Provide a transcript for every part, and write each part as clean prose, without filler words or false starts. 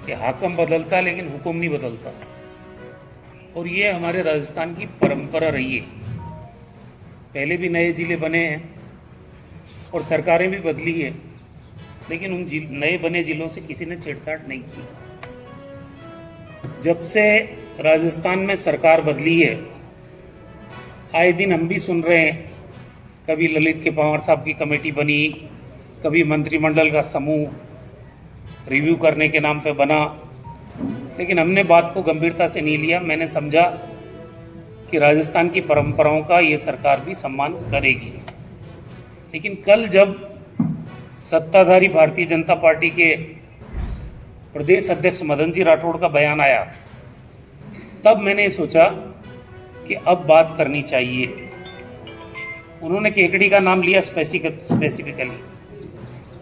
कि हाकम बदलता लेकिन हुक्म नहीं बदलता, और ये हमारे राजस्थान की परंपरा रही है। पहले भी नए जिले बने हैं और सरकारें भी बदली है, लेकिन उन नए बने जिलों से किसी ने छेड़छाड़ नहीं की। जब से राजस्थान में सरकार बदली है, आए दिन हम भी सुन रहे हैं, कभी ललित के पंवार साहब की कमेटी बनी, कभी मंत्रिमंडल का समूह रिव्यू करने के नाम पे बना, लेकिन हमने बात को गंभीरता से नहीं लिया। मैंने समझा कि राजस्थान की परंपराओं का ये सरकार भी सम्मान करेगी। लेकिन कल जब सत्ताधारी भारतीय जनता पार्टी के प्रदेश अध्यक्ष मदन जी राठौड़ का बयान आया, तब मैंने सोचा कि अब बात करनी चाहिए। उन्होंने केकड़ी का नाम लिया स्पेसिफिकली,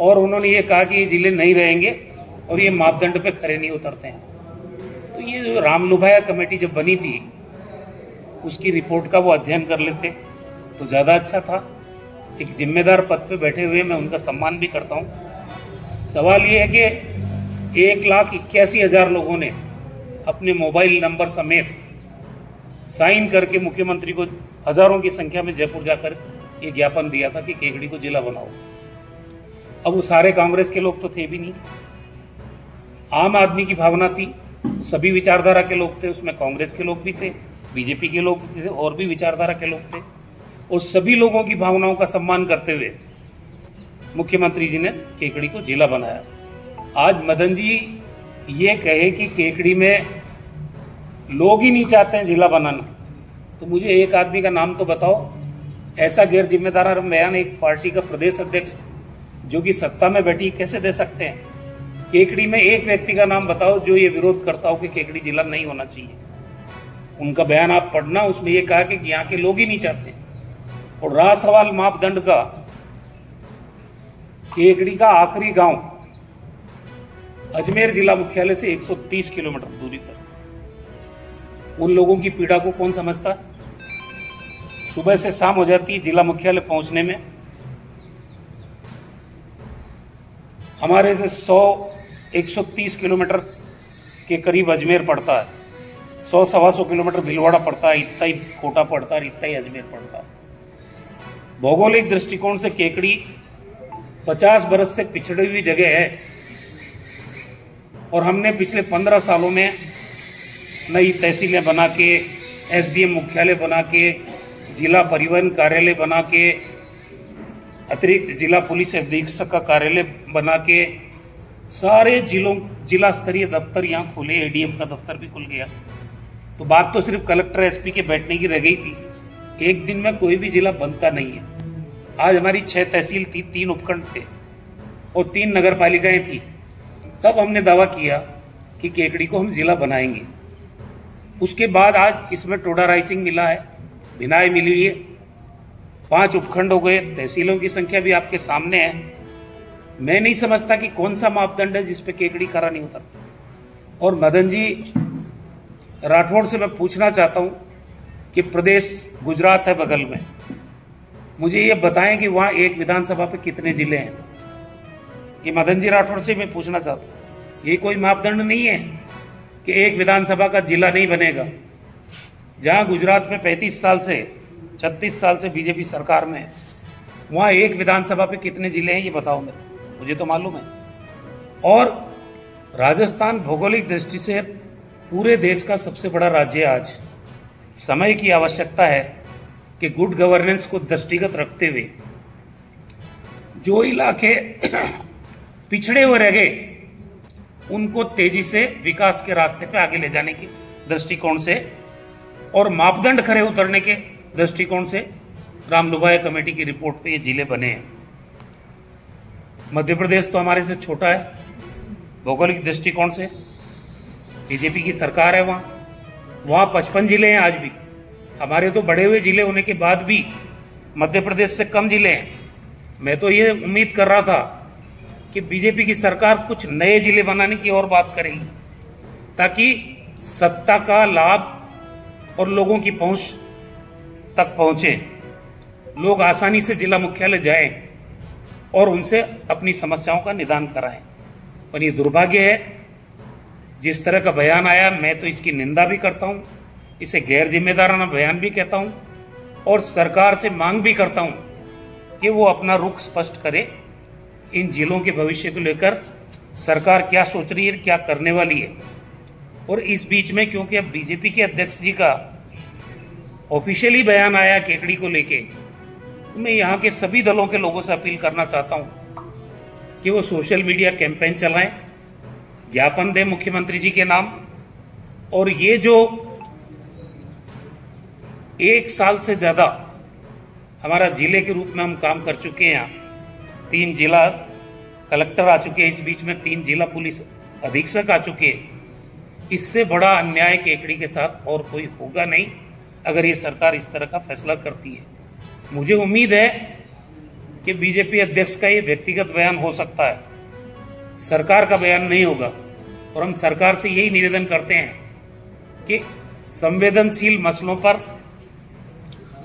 और उन्होंने ये कहा कि ये जिले नहीं रहेंगे और ये मापदंड पे खरे नहीं उतरते हैं। तो ये जो रामलुभाया कमेटी जब बनी थी, उसकी रिपोर्ट का वो अध्ययन कर लेते तो ज़्यादा अच्छा था। एक जिम्मेदार पद पे बैठे हुए मैं उनका सम्मान भी करता हूँ। सवाल ये है कि 1,81,000 लोगों ने अपने मोबाइल नंबर समेत साइन करके मुख्यमंत्री को हजारों की संख्या में जयपुर जाकर ये ज्ञापन दिया था कि केकड़ी को जिला बनाओ। अब वो सारे कांग्रेस के लोग तो थे भी नहीं, आम आदमी की भावना थी, सभी विचारधारा के लोग थे, उसमें कांग्रेस के लोग भी थे, बीजेपी के लोग भी थे, और भी विचारधारा के लोग थे, और सभी लोगों की भावनाओं का सम्मान करते हुए मुख्यमंत्री जी ने केकड़ी को जिला बनाया। आज मदन जी ये कहे कि केकड़ी में लोग ही नहीं चाहते हैं जिला बनाना, तो मुझे एक आदमी का नाम तो बताओ। ऐसा गैर जिम्मेदार बयान एक पार्टी का प्रदेश अध्यक्ष जो कि सत्ता में बैठी कैसे दे सकते हैं? केकड़ी में एक व्यक्ति का नाम बताओ जो ये विरोध करता हो कि केकड़ी जिला नहीं होना चाहिए। उनका बयान आप पढ़ना, उसमें ये कहा कि यहाँ के लोग ही नहीं चाहते। और रहा सवाल मापदंड का, केकड़ी का आखिरी गांव अजमेर जिला मुख्यालय से 130 किलोमीटर दूरी पर। उन लोगों की पीड़ा को कौन समझता? सुबह से शाम हो जाती है जिला मुख्यालय पहुंचने में। हमारे से 130 किलोमीटर के करीब अजमेर पड़ता है, 100-125 किलोमीटर भीलवाड़ा पड़ता है, इतना ही कोटा पड़ता है, इतना ही अजमेर पड़ता है। भौगोलिक दृष्टिकोण से केकड़ी 50 बरस से पिछड़ी हुई जगह है, और हमने पिछले 15 सालों में नई तहसीलें बना के, एसडीएम मुख्यालय बना के, जिला परिवहन कार्यालय बना के, अतिरिक्त जिला पुलिस अधीक्षक का कार्यालय बना के, सारे जिला स्तरीय दफ्तर यहाँ खुले, एडीएम का दफ्तर भी खुल गया। तो बात तो सिर्फ कलेक्टर एसपी के बैठने की रह गई थी। एक दिन में कोई भी जिला बनता नहीं है। आज हमारी 6 तहसील थी, 3 उपखंड थे और 3 नगर पालिकाएं थी। तब हमने दावा किया कि केकड़ी को हम जिला बनाएंगे। उसके बाद आज इसमें टोडा राइसिंग मिला है, भिनाई मिली हुई है, 5 उपखंड हो गए, तहसीलों की संख्या भी आपके सामने है। मैं नहीं समझता कि कौन सा मापदंड है जिसपे केकड़ी खरा नहीं उतरता। और मदन जी राठौड़ से मैं पूछना चाहता हूं कि प्रदेश गुजरात है बगल में, मुझे ये बताएं कि वहां एक विधानसभा पे कितने जिले हैं। ये मदन जी राठौड़ से मैं पूछना चाहता हूं। ये कोई मापदंड नहीं है कि एक विधानसभा का जिला नहीं बनेगा। जहां गुजरात में 35 साल से 36 साल से बीजेपी सरकार में है, वहां एक विधानसभा पे कितने जिले हैं ये बताओ मुझे तो मालूम है। और राजस्थान भौगोलिक दृष्टि से पूरे देश का सबसे बड़ा राज्य आज। समय की आवश्यकता है कि गुड गवर्नेंस को दृष्टिगत रखते हुए जो इलाके पिछड़े हुए रह गए उनको तेजी से विकास के रास्ते पे आगे ले जाने के दृष्टिकोण से और मापदंड खरे उतरने के दृष्टिकोण से रामलुभाया कमेटी की रिपोर्ट पे ये जिले बने हैं। मध्य प्रदेश तो हमारे से छोटा है भौगोलिक दृष्टिकोण से, बीजेपी की सरकार है वहां 55 जिले हैं आज भी। हमारे तो बड़े हुए जिले होने के बाद भी मध्य प्रदेश से कम जिले हैं। मैं तो ये उम्मीद कर रहा था कि बीजेपी की सरकार कुछ नए जिले बनाने की और बात करेगी ताकि सत्ता का लाभ और लोगों की पहुंच तक पहुंचे, लोग आसानी से जिला मुख्यालय जाएं और उनसे अपनी समस्याओं का निदान कराएं। पर ये दुर्भाग्य है जिस तरह का बयान आया, मैं तो इसकी निंदा भी करता हूं, इसे गैर जिम्मेदाराना बयान भी कहता हूं और सरकार से मांग भी करता हूं कि वो अपना रुख स्पष्ट करे। इन जिलों के भविष्य को लेकर सरकार क्या सोच रही है, क्या करने वाली है। और इस बीच में क्योंकि अब बीजेपी के अध्यक्ष जी का ऑफिशियली बयान आया केकड़ी को लेके, तो मैं यहाँ के सभी दलों के लोगों से अपील करना चाहता हूं कि वो सोशल मीडिया कैंपेन चलाएं, ज्ञापन दें मुख्यमंत्री जी के नाम। और ये जो 1 साल से ज्यादा हमारा जिले के रूप में हम काम कर चुके हैं, 3 जिला कलेक्टर आ चुके हैं, इस बीच में 3 जिला पुलिस अधीक्षक आ चुके हैं, इससे बड़ा अन्याय केकड़ी के साथ और कोई होगा नहीं अगर ये सरकार इस तरह का फैसला करती है। मुझे उम्मीद है कि बीजेपी अध्यक्ष का ये व्यक्तिगत बयान हो सकता है, सरकार का बयान नहीं होगा। और हम सरकार से यही निवेदन करते हैं कि संवेदनशील मसलों पर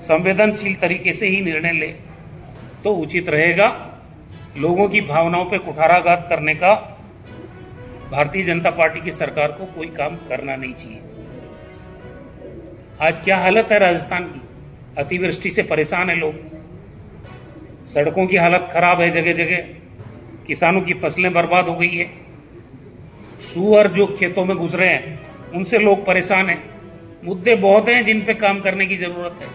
संवेदनशील तरीके से ही निर्णय ले तो उचित रहेगा। लोगों की भावनाओं पर कुठाराघात करने का भारतीय जनता पार्टी की सरकार को कोई काम करना नहीं चाहिए। आज क्या हालत है राजस्थान की, अतिवृष्टि से परेशान है लोग, सड़कों की हालत खराब है, जगह जगह किसानों की फसलें बर्बाद हो गई है, सुअर जो खेतों में घुस रहे हैं उनसे लोग परेशान हैं। मुद्दे बहुत हैं जिन पे काम करने की जरूरत है,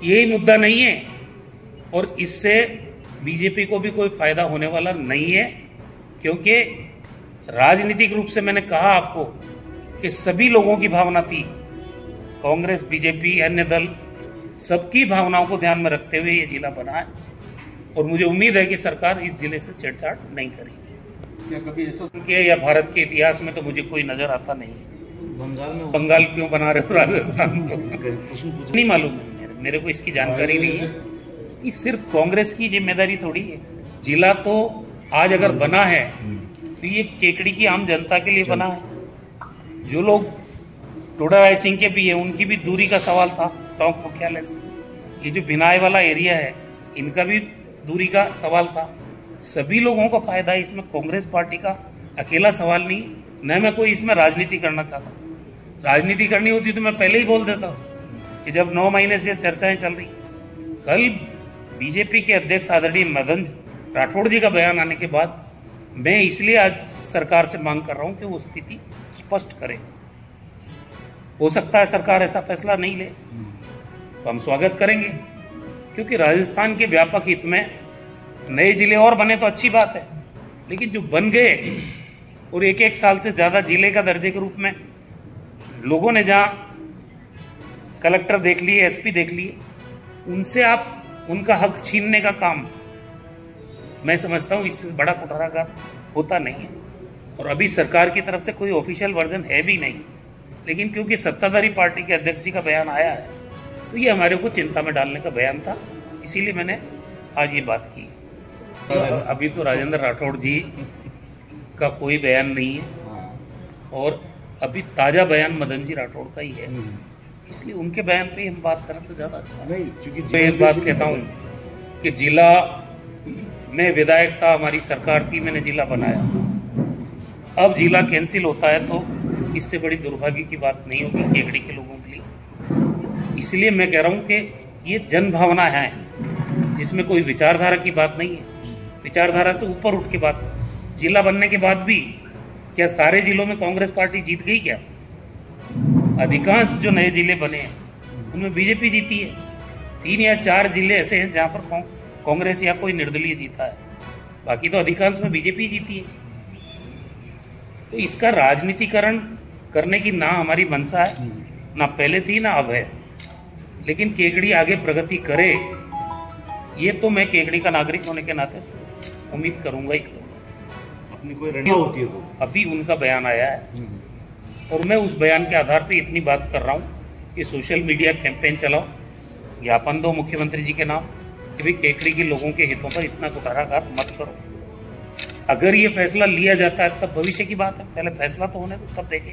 यही मुद्दा नहीं है और इससे बीजेपी को भी कोई फायदा होने वाला नहीं है। क्योंकि राजनीतिक रूप से मैंने कहा आपको कि सभी लोगों की भावना थी, कांग्रेस, बीजेपी, अन्य दल, सबकी भावनाओं को ध्यान में रखते हुए ये जिला बना है और मुझे उम्मीद है कि सरकार इस जिले से छेड़छाड़ नहीं करेगी। क्या कभी ऐसा के या भारत के इतिहास में तो मुझे कोई नजर आता नहीं है। बंगाल क्यों बना रहे हो राजस्थान को, नहीं मालूम है, मेरे को इसकी जानकारी नहीं है। ये सिर्फ कांग्रेस की जिम्मेदारी थोड़ी है। जिला तो आज अगर बना है तो ये केकड़ी की आम जनता के लिए बना है। जो लोग टोडा राय सिंह के भी है, उनकी भी दूरी का सवाल था टोंक मुख्यालय से। ये जो बिनाई वाला एरिया है, इनका भी दूरी का सवाल था। सभी लोगों को फायदा है इसमें, कांग्रेस पार्टी का अकेला सवाल नहीं। न मैं कोई इसमें राजनीति करना चाहता हूँ, राजनीति करनी होती तो मैं पहले ही बोल देता हूँ कि जब 9 महीने से चर्चाएं चल रही। कल बीजेपी के अध्यक्ष आदरणीय मदन राठौड़ जी का बयान आने के बाद मैं इसलिए आज सरकार से मांग कर रहा हूं कि वो स्थिति स्पष्ट करे। हो सकता है सरकार ऐसा फैसला नहीं ले तो हम स्वागत करेंगे, क्योंकि राजस्थान के व्यापक हित में नए जिले और बने तो अच्छी बात है, लेकिन जो बन गए और 1-1 साल से ज्यादा जिले का दर्जे के रूप में लोगों ने जहां कलेक्टर देख लिए, एसपी देख लिए, उनसे आप उनका हक छीनने का काम, मैं समझता हूं इससे बड़ा कुठाराघात होता नहीं है। और अभी सरकार की तरफ से कोई ऑफिशियल वर्जन है भी नहीं, लेकिन क्योंकि सत्ताधारी पार्टी के अध्यक्ष जी का बयान आया है तो ये हमारे को चिंता में डालने का बयान था, इसीलिए मैंने आज ये बात की। अभी तो राजेंद्र राठौड़ जी का कोई बयान नहीं है और अभी ताजा बयान मदन जी राठौड़ का ही है, इसलिए उनके बयान पे हम बात करें तो ज्यादा अच्छा नहीं। क्योंकि मैं एक बात कहता हूँ कि जिला में विधायक था, हमारी सरकार थी, मैंने जिला बनाया, अब जिला कैंसिल होता है तो इससे बड़ी दुर्भाग्य की बात नहीं होगी केकड़ी के लोगों के लिए। इसलिए मैं कह रहा हूँ कि ये जन भावना है जिसमें कोई विचारधारा की बात नहीं है, विचारधारा से ऊपर उठ के बात। जिला बनने के बाद भी क्या सारे जिलों में कांग्रेस पार्टी जीत गई? क्या अधिकांश जो नए जिले बने हैं उनमें बीजेपी जीती है। 3 या 4 जिले ऐसे हैं जहां पर कांग्रेस या कोई निर्दलीय जीता है, बाकी तो अधिकांश में बीजेपी जीती है। तो इसका राजनीतिकरण करने की ना हमारी मंशा है, ना पहले थी ना अब है, लेकिन केकड़ी आगे प्रगति करे ये तो मैं केकड़ी का नागरिक होने के नाते उम्मीद करूंगा ही। अपनी कोई रणनीति होती है तो अभी उनका बयान आया है और मैं उस बयान के आधार पे इतनी बात कर रहा हूँ कि सोशल मीडिया कैंपेन चलाओ, ज्ञापन दो मुख्यमंत्री जी के नाम कि भाई केकड़ी के लोगों के हितों पर इतना कुठाराघात मत करो। अगर ये फैसला लिया जाता है तब भविष्य की बात है, पहले फैसला तो होने दो तब देखें।